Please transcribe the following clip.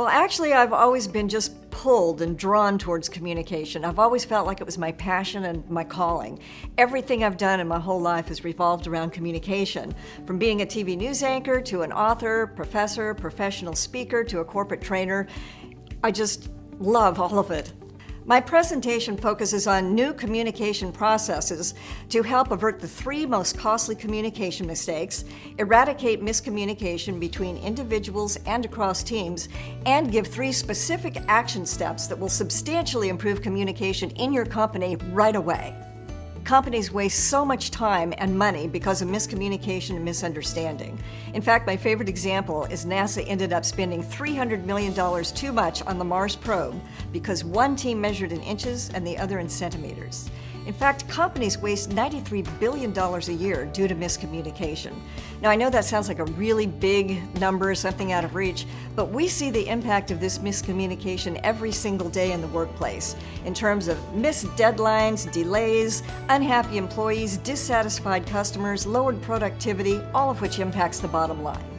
Well, actually, I've always been just pulled and drawn towards communication. I've always felt like it was my passion and my calling. Everything I've done in my whole life has revolved around communication. From being a TV news anchor to an author, professor, professional speaker to a corporate trainer, I just love all of it. My presentation focuses on new communication processes to help avert the 3 most costly communication mistakes, eradicate miscommunication between individuals and across teams, and give 3 specific action steps that will substantially improve communication in your company right away. Companies waste so much time and money because of miscommunication and misunderstanding. In fact, my favorite example is NASA ended up spending $300 million too much on the Mars probe because one team measured in inches and the other in centimeters. In fact, companies waste $93 billion a year due to miscommunication. Now, I know that sounds like a really big number, something out of reach, but we see the impact of this miscommunication every single day in the workplace in terms of missed deadlines, delays, unhappy employees, dissatisfied customers, lowered productivity, all of which impacts the bottom line.